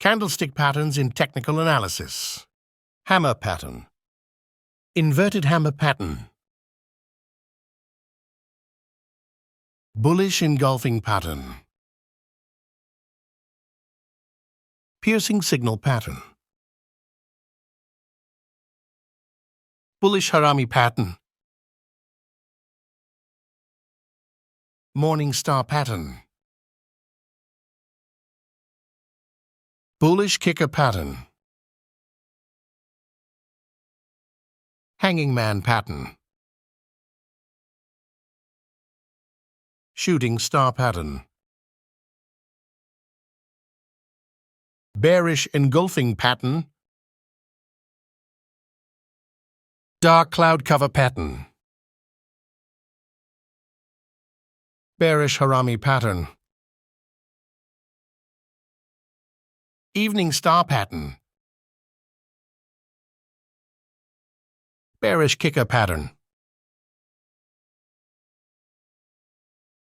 Candlestick patterns in technical analysis. Hammer pattern. Inverted hammer pattern. Bullish engulfing pattern. Piercing signal pattern. Bullish harami pattern. Morning star pattern. Bullish kicker pattern. Hanging man pattern. Shooting star pattern. Bearish engulfing pattern. Dark cloud cover pattern. Bearish harami pattern. Evening star pattern. Bearish kicker pattern.